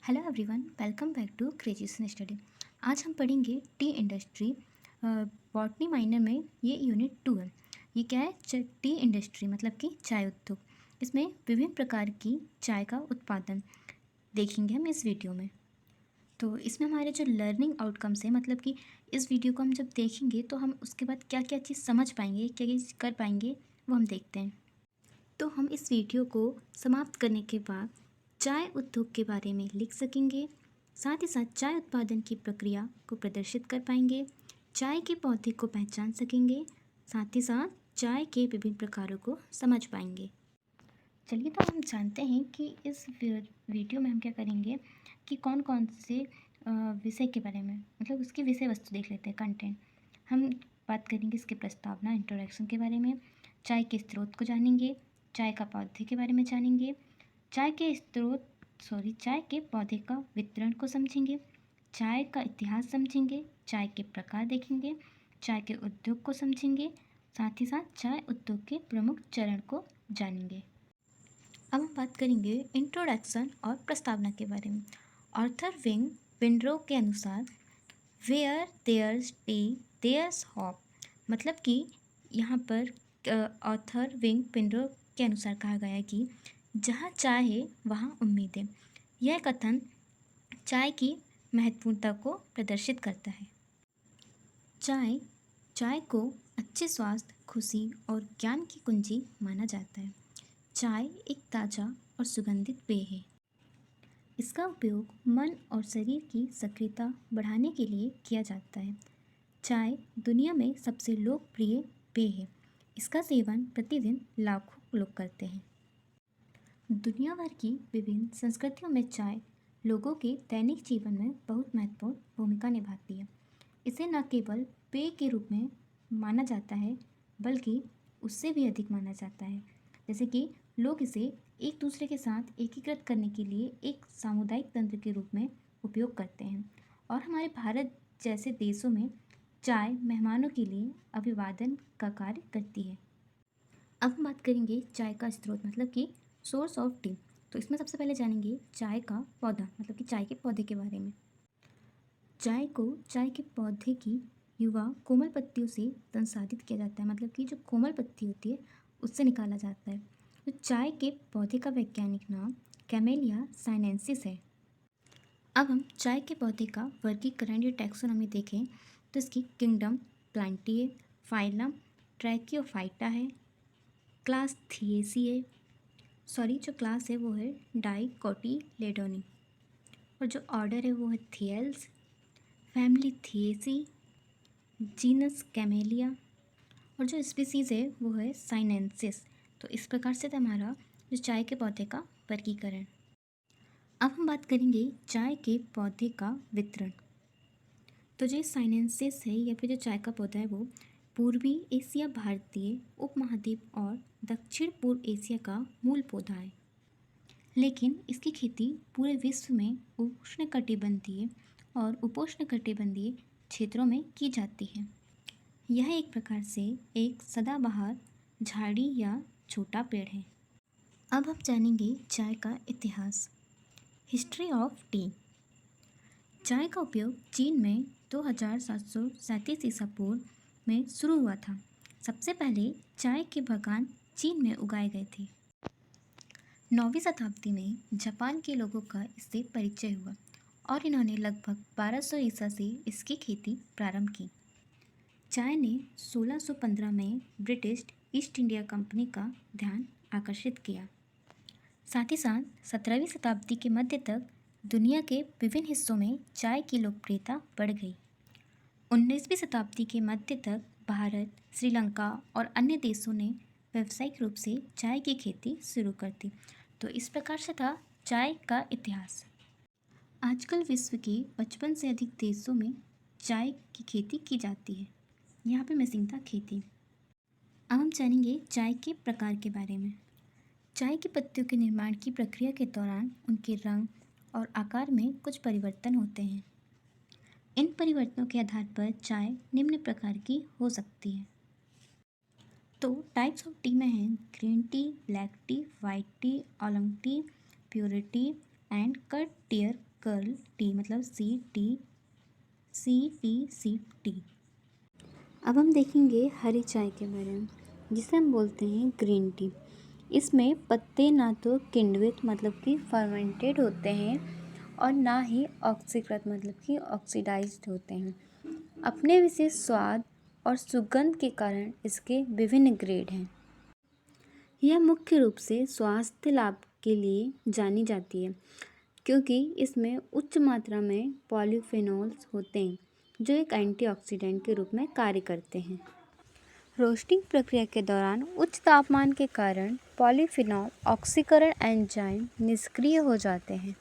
Hello everyone, welcome back to क्रेजियसन study. आज हम पढ़ेंगे टी इंडस्ट्री। बॉटनी माइनर में ये यूनिट 2 है। ये क्या है? टी इंडस्ट्री मतलब कि चाय उद्योग। इसमें विभिन्न प्रकार की चाय का उत्पादन देखेंगे हम इस वीडियो में। तो इसमें हमारे जो लर्निंग आउटकम्स है, मतलब कि इस वीडियो को हम जब देखेंगे तो हम उसके बाद क्या क्या चीज़ समझ पाएंगे, क्या क्या चीज़ कर पाएंगे, वो हम देखते हैं। तो हम इस वीडियो को समाप्त करने के बाद चाय उद्योग के बारे में लिख सकेंगे, साथ ही साथ चाय उत्पादन की प्रक्रिया को प्रदर्शित कर पाएंगे, चाय के पौधे को पहचान सकेंगे, साथ ही साथ चाय के विभिन्न प्रकारों को समझ पाएंगे। चलिए, तो हम जानते हैं कि इस वीडियो में हम क्या करेंगे कि कौन कौन से विषय के बारे में, मतलब उसकी विषय वस्तु देख लेते हैं, कंटेंट। हम बात करेंगे इसके प्रस्तावना, इंट्रोडक्शन के बारे में, चाय के स्रोत को जानेंगे, चाय का पौधे के बारे में जानेंगे, चाय के पौधे का वितरण को समझेंगे, चाय का इतिहास समझेंगे, चाय के प्रकार देखेंगे, चाय के उद्योग को समझेंगे, साथ ही साथ चाय उद्योग के प्रमुख चरण को जानेंगे। अब हम बात करेंगे इंट्रोडक्शन और प्रस्तावना के बारे में। ऑर्थर विंग विंड्रो के अनुसार where there's tea there's hope, मतलब कि यहाँ पर ऑर्थर विंग विंड्रो के अनुसार कहा गया है कि जहाँ चाय है वहाँ उम्मीद है। यह कथन चाय की महत्वपूर्णता को प्रदर्शित करता है। चाय को अच्छे स्वास्थ्य, खुशी और ज्ञान की कुंजी माना जाता है। चाय एक ताज़ा और सुगंधित पेय है। इसका उपयोग मन और शरीर की सक्रियता बढ़ाने के लिए किया जाता है। चाय दुनिया में सबसे लोकप्रिय पेय है। इसका सेवन प्रतिदिन लाखों लोग करते हैं। दुनिया भर की विभिन्न संस्कृतियों में चाय लोगों के दैनिक जीवन में बहुत महत्वपूर्ण भूमिका निभाती है। इसे न केवल पेय के रूप में माना जाता है, बल्कि उससे भी अधिक माना जाता है। जैसे कि लोग इसे एक दूसरे के साथ एकीकृत करने के लिए एक सामुदायिक तंत्र के रूप में उपयोग करते हैं। और हमारे भारत जैसे देशों में चाय मेहमानों के लिए अभिवादन का कार्य करती है। अब हम बात करेंगे चाय का स्रोत, मतलब कि सोर्स ऑफ टी। तो इसमें सबसे पहले जानेंगे चाय का पौधा, मतलब कि चाय के पौधे के बारे में। चाय को चाय के पौधे की युवा कोमल पत्तियों से संसाधित किया जाता है, मतलब कि जो कोमल पत्ती होती है उससे निकाला जाता है। तो चाय के पौधे का वैज्ञानिक नाम कैमेलिया साइनेंसिस है। अब हम चाय के पौधे का वर्गीकरण या टैक्सोनॉमी देखें तो इसकी किंगडम प्लांटिए, फाइलम ट्रैकियोफाइटा है, क्लास थिएसी है, जो क्लास है वो है डाइकोटिलेडोनी, और जो ऑर्डर है वो है थियल्स, फैमिली थिएसी, जीनस कैमेलिया, और जो स्पीसीज़ है वो है साइनेंसिस। तो इस प्रकार से था हमारा जो चाय के पौधे का वर्गीकरण। अब हम बात करेंगे चाय के पौधे का वितरण। तो जो साइनेंसिस है या फिर जो चाय का पौधा है वो पूर्वी एशिया, भारतीय उपमहाद्वीप और दक्षिण पूर्व एशिया का मूल पौधा है, लेकिन इसकी खेती पूरे विश्व में उष्णकटिबंधीय और उपोष्णकटिबंधीय क्षेत्रों में की जाती है। यह एक प्रकार से एक सदाबहार झाड़ी या छोटा पेड़ है। अब हम जानेंगे चाय का इतिहास। History of T. चाय का उपयोग चीन में 2737 ईसा पूर्व में शुरू हुआ था। सबसे पहले चाय के बागान चीन में उगाए गए थे। 9वीं शताब्दी में जापान के लोगों का इससे परिचय हुआ और इन्होंने लगभग 1200 ईसा से इसकी खेती प्रारंभ की। चाय ने 1615 में ब्रिटिश ईस्ट इंडिया कंपनी का ध्यान आकर्षित किया। साथ ही साथ 17वीं शताब्दी के मध्य तक दुनिया के विभिन्न हिस्सों में चाय की लोकप्रियता बढ़ गई। 19वीं शताब्दी के मध्य तक भारत, श्रीलंका और अन्य देशों ने व्यावसायिक रूप से चाय की खेती शुरू कर दी। तो इस प्रकार से था चाय का इतिहास। आजकल विश्व के 55 से अधिक देशों में चाय की खेती की जाती है। यहाँ पे मशीनता खेती। अब हम जानेंगे चाय के प्रकार के बारे में। चाय की पत्तियों के निर्माण की प्रक्रिया के दौरान उनके रंग और आकार में कुछ परिवर्तन होते हैं। इन परिवर्तनों के आधार पर चाय निम्न प्रकार की हो सकती है। तो टाइप्स ऑफ टी में हैं green tea, black tea, white tea, oolong tea, pure tea and cut tear curl, tea मतलब CTCT। अब हम देखेंगे हरी चाय के बारे में, जिसे हम बोलते हैं ग्रीन टी। इसमें पत्ते ना तो किण्वित मतलब कि फर्मेंटेड होते हैं और ना ही ऑक्सीकृत मतलब कि ऑक्सीडाइज्ड होते हैं। अपने विशेष स्वाद और सुगंध के कारण इसके विभिन्न ग्रेड हैं। यह मुख्य रूप से स्वास्थ्य लाभ के लिए जानी जाती है, क्योंकि इसमें उच्च मात्रा में पॉलीफेनॉल्स होते हैं जो एक एंटीऑक्सीडेंट के रूप में कार्य करते हैं। रोस्टिंग प्रक्रिया के दौरान उच्च तापमान के कारण पॉलीफिनॉल ऑक्सीकरण एंजाइम निष्क्रिय हो जाते हैं।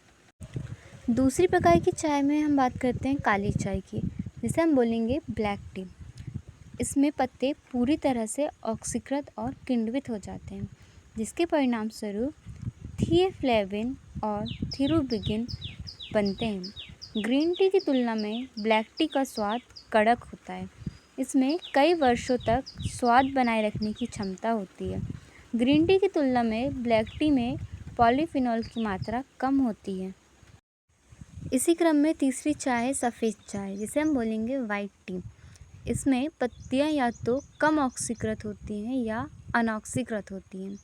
दूसरी प्रकार की चाय में हम बात करते हैं काली चाय की, जिसे हम बोलेंगे ब्लैक टी। इसमें पत्ते पूरी तरह से ऑक्सीकृत और किण्वित हो जाते हैं, जिसके परिणाम स्वरूप थियोफ्लेविन और थियोब्यूगिन बनते हैं। ग्रीन टी की तुलना में ब्लैक टी का स्वाद कड़क होता है। इसमें कई वर्षों तक स्वाद बनाए रखने की क्षमता होती है। ग्रीन टी की तुलना में ब्लैक टी में पॉलीफिनॉल की मात्रा कम होती है। इसी क्रम में तीसरी चाय है सफ़ेद चाय, जिसे हम बोलेंगे वाइट टी। इसमें पत्तियां या तो कम ऑक्सीकृत होती हैं या अनऑक्सीकृत होती हैं।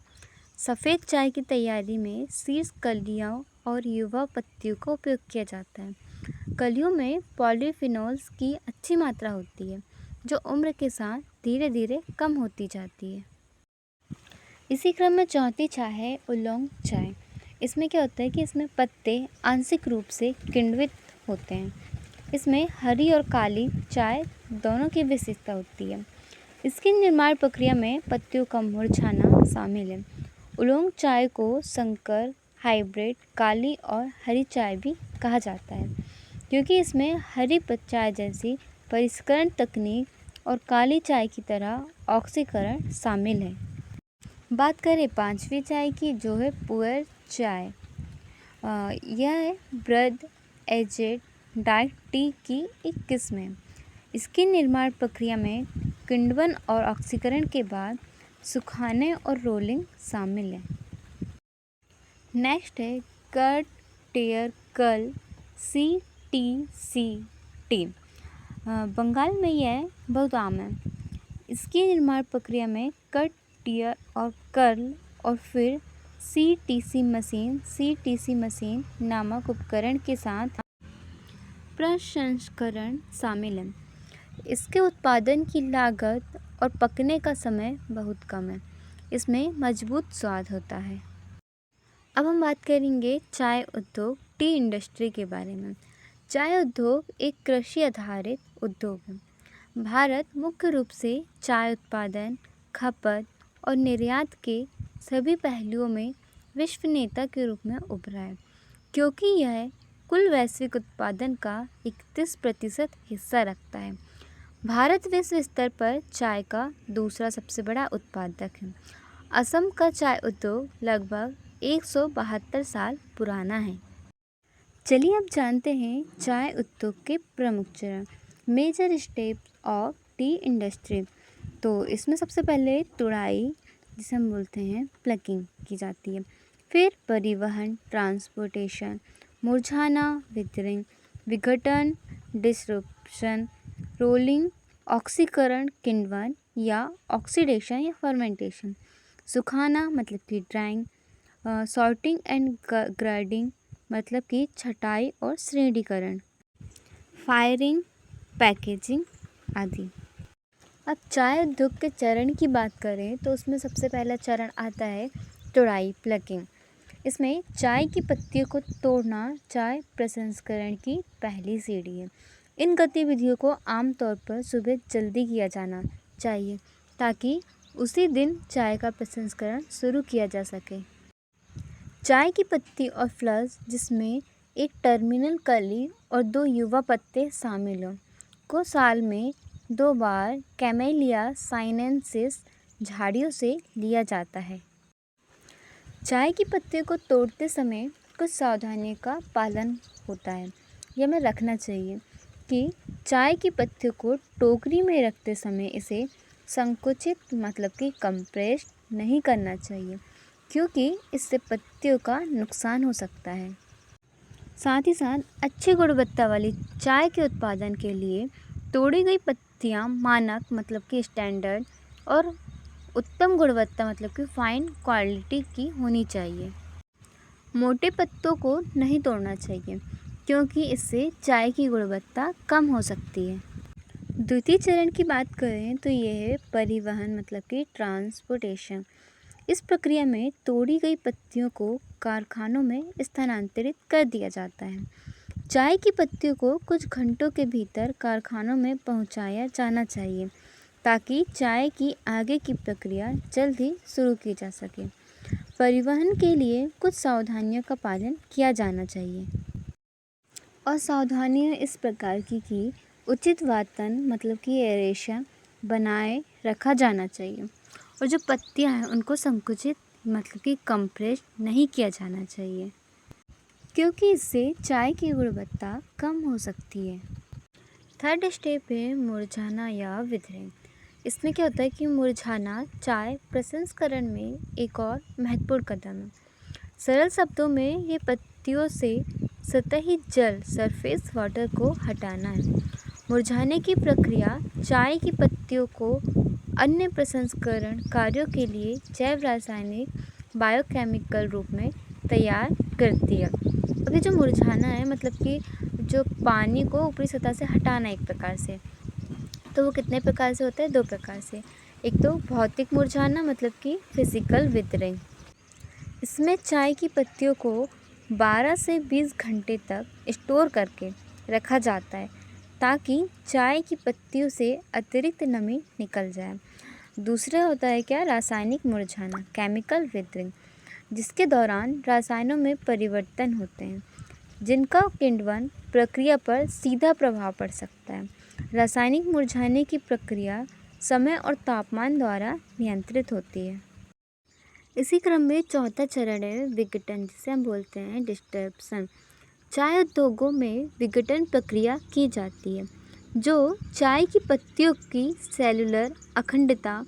सफ़ेद चाय की तैयारी में शीर्ष कलियों और युवा पत्तियों का उपयोग किया जाता है। कलियों में पॉलीफिनॉल्स की अच्छी मात्रा होती है, जो उम्र के साथ धीरे धीरे कम होती जाती है। इसी क्रम में चौथी चाय है उलोंग चाय। इसमें क्या होता है कि इसमें पत्ते आंशिक रूप से किण्वित होते हैं। इसमें हरी और काली चाय दोनों की विशेषता होती है। इसकी निर्माण प्रक्रिया में पत्तियों का मुरझाना शामिल है। उलोंग चाय को संकर, हाइब्रिड, काली और हरी चाय भी कहा जाता है, क्योंकि इसमें हरी चाय जैसी परिष्करण तकनीक और काली चाय की तरह ऑक्सीकरण शामिल है। बात करें पांचवी चाय की, जो है पुअर चाय। यह है ब्रड एजेड डार्क टी की एक किस्म है। इसकी निर्माण प्रक्रिया में किण्वन और ऑक्सीकरण के बाद सुखाने और रोलिंग शामिल है। नेक्स्ट है कट टेयर कर्ल CTCT। बंगाल में यह बहुत आम है। इसकी निर्माण प्रक्रिया में कट, टियर और कर्ल और फिर CTC मशीन नामक उपकरण के साथ प्रसंस्करण शामिल है। इसके उत्पादन की लागत और पकने का समय बहुत कम है। इसमें मजबूत स्वाद होता है। अब हम बात करेंगे चाय उद्योग, टी इंडस्ट्री के बारे में। चाय उद्योग एक कृषि आधारित उद्योग है। भारत मुख्य रूप से चाय उत्पादन, खपत और निर्यात के सभी पहलुओं में विश्व नेता के रूप में उभरा है, क्योंकि यह कुल वैश्विक उत्पादन का 31% हिस्सा रखता है। भारत विश्व स्तर पर चाय का दूसरा सबसे बड़ा उत्पादक है। असम का चाय उद्योग लगभग 172 साल पुराना है। चलिए अब जानते हैं चाय उद्योग के प्रमुख चरण, major steps of tea industry. तो इसमें सबसे पहले तुड़ाई, जिसे हम बोलते हैं प्लकिंग, की जाती है। फिर परिवहन, ट्रांसपोर्टेशन, मुरझाना, वितरण, विघटन, डिस्ट्रीब्यूशन, रोलिंग, ऑक्सीकरण, किण्वन या ऑक्सीडेशन या फर्मेंटेशन, सुखाना मतलब कि ड्राइंग, सॉर्टिंग एंड ग्रेडिंग मतलब कि छटाई और श्रेणीकरण, फायरिंग, पैकेजिंग आदि। अब चाय उद्योग के चरण की बात करें तो उसमें सबसे पहला चरण आता है तुड़ाई, प्लकिंग। इसमें चाय की पत्तियों को तोड़ना चाय प्रसंस्करण की पहली सीढ़ी है। इन गतिविधियों को आमतौर पर सुबह जल्दी किया जाना चाहिए, ताकि उसी दिन चाय का प्रसंस्करण शुरू किया जा सके। चाय की पत्ती और फ्लस, जिसमें एक टर्मिनल कली और 2 युवा पत्ते शामिल हों, को साल में 2 बार कैमेलिया साइनेंसिस झाड़ियों से लिया जाता है। चाय की पत्तियों को तोड़ते समय कुछ सावधानियों का पालन होता है। यह हमें रखना चाहिए कि चाय की पत्तियों को टोकरी में रखते समय इसे संकुचित मतलब कि कंप्रेस्ड नहीं करना चाहिए, क्योंकि इससे पत्तियों का नुकसान हो सकता है। साथ ही साथ अच्छी गुणवत्ता वाली चाय के उत्पादन के लिए तोड़ी गई पत्तियां मानक मतलब कि स्टैंडर्ड और उत्तम गुणवत्ता मतलब कि फाइन क्वालिटी की होनी चाहिए। मोटे पत्तों को नहीं तोड़ना चाहिए क्योंकि इससे चाय की गुणवत्ता कम हो सकती है। द्वितीय चरण की बात करें तो ये है परिवहन मतलब कि ट्रांसपोर्टेशन। इस प्रक्रिया में तोड़ी गई पत्तियों को कारखानों में स्थानांतरित कर दिया जाता है। चाय की पत्तियों को कुछ घंटों के भीतर कारखानों में पहुंचाया जाना चाहिए ताकि चाय की आगे की प्रक्रिया जल्द ही शुरू की जा सके। परिवहन के लिए कुछ सावधानियों का पालन किया जाना चाहिए और सावधानियां इस प्रकार की कि उचित वातन मतलब कि एरेशन बनाए रखा जाना चाहिए और जो पत्तियां हैं उनको संकुचित मतलब कि कंप्रेस नहीं किया जाना चाहिए क्योंकि इससे चाय की गुणवत्ता कम हो सकती है। थर्ड स्टेप है मुरझाना या विथरिंग। इसमें क्या होता है कि मुरझाना चाय प्रसंस्करण में एक और महत्वपूर्ण कदम है। सरल शब्दों में ये पत्तियों से सतही जल सरफेस वाटर को हटाना है। मुरझाने की प्रक्रिया चाय की पत्तियों को अन्य प्रसंस्करण कार्यों के लिए जैव रासायनिक बायोकेमिकल रूप में तैयार करती है। अब ये जो मुरझाना है मतलब कि जो पानी को ऊपरी सतह से हटाना एक प्रकार से, तो वो कितने प्रकार से होता है? 2 प्रकार से। एक तो भौतिक मुरझाना मतलब कि फिजिकल विथरिंग। इसमें चाय की पत्तियों को 12 से 20 घंटे तक स्टोर करके रखा जाता है ताकि चाय की पत्तियों से अतिरिक्त नमी निकल जाए। दूसरा होता है क्या? रासायनिक मुरझाना केमिकल विथरिंग, जिसके दौरान रसायनों में परिवर्तन होते हैं जिनका किण्वन प्रक्रिया पर सीधा प्रभाव पड़ सकता है। रासायनिक मुरझाने की प्रक्रिया समय और तापमान द्वारा नियंत्रित होती है। इसी क्रम में चौथा चरण है विघटन, जिसे हम बोलते हैं डिस्टर्बेशन। चाय उद्योगों में विघटन प्रक्रिया की जाती है जो चाय की पत्तियों की सेलुलर अखंडता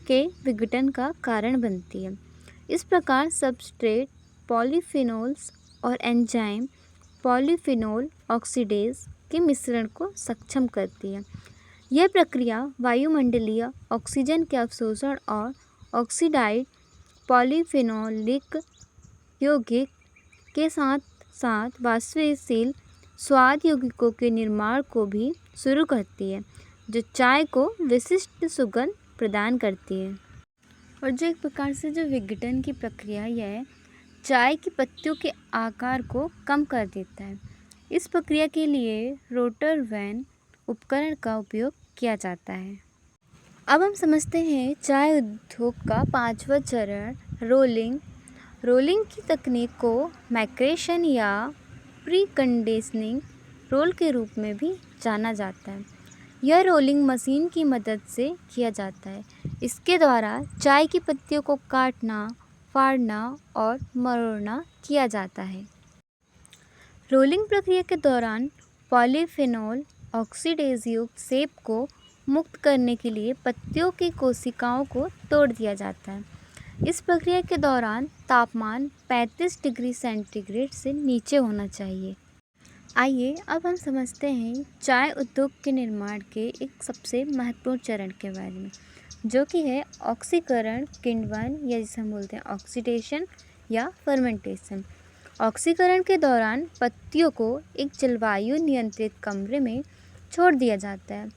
के विघटन का कारण बनती है। इस प्रकार सबस्ट्रेट पॉलीफिनोल्स और एंजाइम पॉलीफिनोल ऑक्सीडेज के मिश्रण को सक्षम करती है। यह प्रक्रिया वायुमंडलीय ऑक्सीजन के अवशोषण और ऑक्सीडाइड पॉलीफिनोलिक यौगिक के साथ साथ वाष्पशील स्वाद यौगिकों के निर्माण को भी शुरू करती है जो चाय को विशिष्ट सुगंध प्रदान करती है। और जो एक प्रकार से जो विघटन की प्रक्रिया यह चाय की पत्तियों के आकार को कम कर देता है। इस प्रक्रिया के लिए रोटर वैन उपकरण का उपयोग किया जाता है। अब हम समझते हैं चाय उद्योग का 5वां चरण रोलिंग। रोलिंग की तकनीक को मैक्रेशन या प्री कंडीशनिंग रोल के रूप में भी जाना जाता है। यह रोलिंग मशीन की मदद से किया जाता है। इसके द्वारा चाय की पत्तियों को काटना, फाड़ना और मरोड़ना किया जाता है। रोलिंग प्रक्रिया के दौरान पॉलीफिनोल ऑक्सीडेज युक्त सेप को मुक्त करने के लिए पत्तियों की कोशिकाओं को तोड़ दिया जाता है। इस प्रक्रिया के दौरान तापमान 35 डिग्री सेंटीग्रेड से नीचे होना चाहिए। आइए अब हम समझते हैं चाय उद्योग के निर्माण के एक सबसे महत्वपूर्ण चरण के बारे में, जो कि है ऑक्सीकरण, किण्वन या जिसे हम बोलते हैं ऑक्सीडेशन या फर्मेंटेशन। ऑक्सीकरण के दौरान पत्तियों को एक जलवायु नियंत्रित कमरे में छोड़ दिया जाता है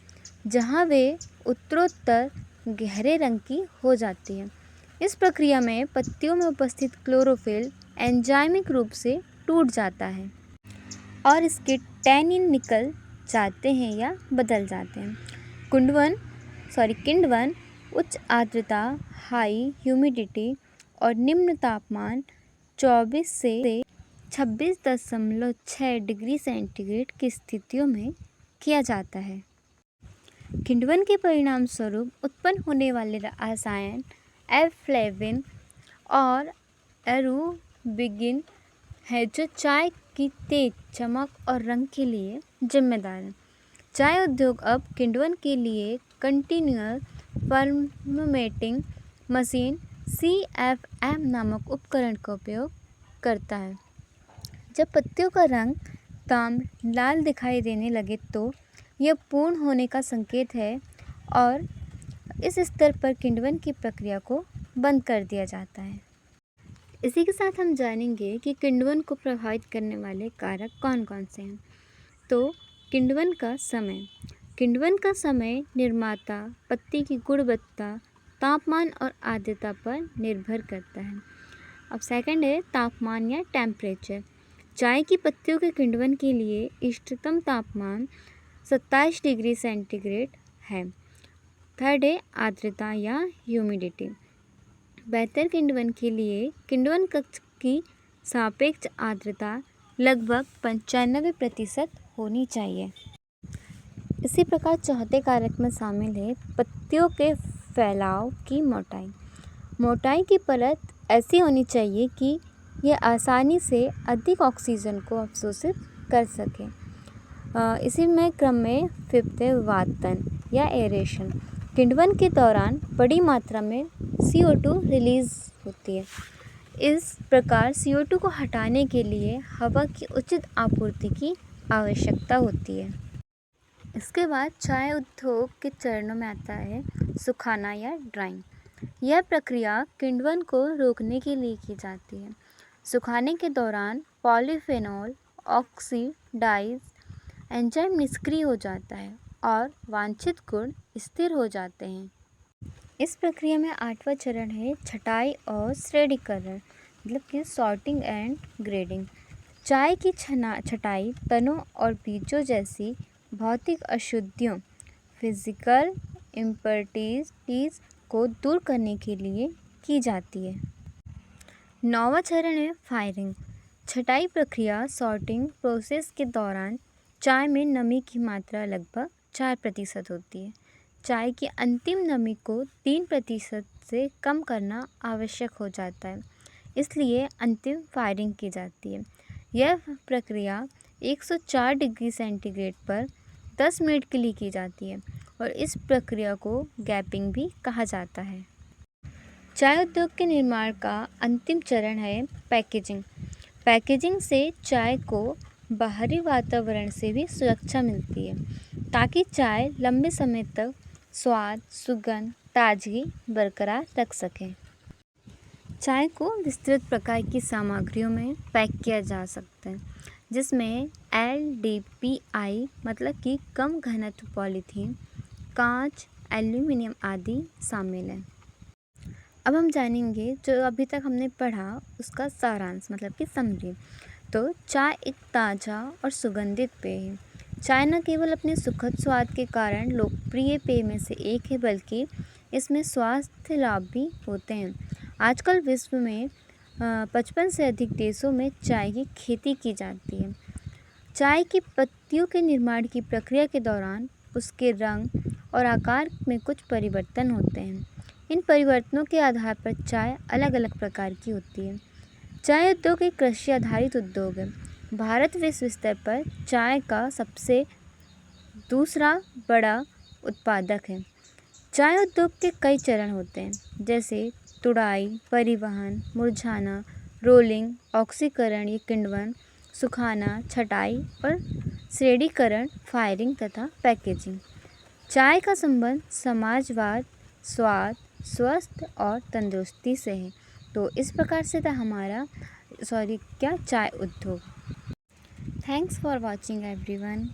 जहां वे उत्तरोत्तर गहरे रंग की हो जाती है। इस प्रक्रिया में पत्तियों में उपस्थित क्लोरोफिल एंजाइमिक रूप से टूट जाता है और इसके टैनिन निकल जाते हैं या बदल जाते हैं। किण्वन उच्च आर्द्रता, हाई ह्यूमिडिटी और निम्न तापमान 24 से 26.6 डिग्री सेंटीग्रेड की स्थितियों में किया जाता है। किण्वन के परिणाम स्वरूप उत्पन्न होने वाले रसायन एफ्लेविन और एरुबिगिन है जो चाय की तेज चमक और रंग के लिए जिम्मेदार है। चाय उद्योग अब किण्वन के लिए कंटिन्यूअस फर्मेंटिंग मशीन CFM नामक उपकरण का उपयोग करता है जब पत्तियों का रंग ताम्र लाल दिखाई देने लगे तो यह पूर्ण होने का संकेत है और इस स्तर पर किण्वन की प्रक्रिया को बंद कर दिया जाता है। इसी के साथ हम जानेंगे कि किण्वन को प्रभावित करने वाले कारक कौन कौन से हैं। तो किण्वन का समय निर्माता पत्ती की गुणवत्ता, तापमान और आर्द्रता पर निर्भर करता है। अब सेकंड है तापमान या टेम्परेचर। चाय की पत्तियों के किण्वन के लिए इष्टतम तापमान 27 डिग्री सेंटीग्रेड है। थर्ड है आर्द्रता या ह्यूमिडिटी। बेहतर किण्वन के लिए किण्वन कक्ष की सापेक्ष आर्द्रता लगभग 95% होनी चाहिए। इसी प्रकार चौथे कारक में शामिल है पत्तियों के फैलाव की मोटाई। मोटाई की परत ऐसी होनी चाहिए कि यह आसानी से अधिक ऑक्सीजन को अवशोषित कर सके। इसी में क्रम में फिफ्थ है वातन या एरेशन। किण्वन के दौरान बड़ी मात्रा में CO2 रिलीज होती है। इस प्रकार CO2 को हटाने के लिए हवा की उचित आपूर्ति की आवश्यकता होती है। इसके बाद चाय उद्योग के चरणों में आता है सुखाना या ड्राइंग। यह प्रक्रिया किण्वन को रोकने के लिए की जाती है। सुखाने के दौरान पॉलीफेनॉल ऑक्सीडाइज एंजाइम निष्क्रिय हो जाता है और वांछित गुण स्थिर हो जाते हैं। इस प्रक्रिया में 8वां चरण है छटाई और श्रेणीकरण, मतलब कि सॉर्टिंग एंड ग्रेडिंग। चाय की छटाई तनों और बीजों जैसी भौतिक अशुद्धियों फिजिकल इम्प्योरिटीज को दूर करने के लिए की जाती है। 9वां चरण है फायरिंग। छटाई प्रक्रिया सॉर्टिंग प्रोसेस के दौरान चाय में नमी की मात्रा लगभग 4% होती है। चाय की अंतिम नमी को 3% से कम करना आवश्यक हो जाता है, इसलिए अंतिम फायरिंग की जाती है। यह प्रक्रिया 104 डिग्री सेंटीग्रेड पर 10 मिनट के लिए की जाती है और इस प्रक्रिया को गैपिंग भी कहा जाता है। चाय उद्योग के निर्माण का अंतिम चरण है पैकेजिंग। पैकेजिंग से चाय को बाहरी वातावरण से भी सुरक्षा मिलती है ताकि चाय लंबे समय तक स्वाद, सुगंध, ताजगी बरकरार रख सकें। चाय को विस्तृत प्रकार की सामग्रियों में पैक किया जा सकता है, जिसमें LDPI मतलब कि कम घनत्व पॉलीथीन, कांच, एल्यूमिनियम आदि शामिल हैं। अब हम जानेंगे जो अभी तक हमने पढ़ा उसका सारांश, मतलब कि समरी। तो चाय एक ताज़ा और सुगंधित पेय है। चाय न केवल अपने सुखद स्वाद के कारण लोकप्रिय पेय में से एक है, बल्कि इसमें स्वास्थ्य लाभ भी होते हैं। आजकल विश्व में 55 से अधिक देशों में चाय की खेती की जाती है। चाय की पत्तियों के निर्माण की प्रक्रिया के दौरान उसके रंग और आकार में कुछ परिवर्तन होते हैं। इन परिवर्तनों के आधार पर चाय अलग अलग प्रकार की होती है। चाय उद्योग एक कृषि आधारित उद्योग है। भारत विश्व स्तर पर चाय का सबसे दूसरा बड़ा उत्पादक है। चाय उद्योग के कई चरण होते हैं, जैसे तुड़ाई, परिवहन, मुरझाना, रोलिंग, ऑक्सीकरण या किण्वन, सुखाना, छटाई और श्रेणीकरण, फायरिंग तथा पैकेजिंग। चाय का संबंध समाजवाद, स्वाद, स्वस्थ और तंदुरुस्ती से है। तो इस प्रकार से था हमारा चाय उद्योग। Thanks for watching everyone.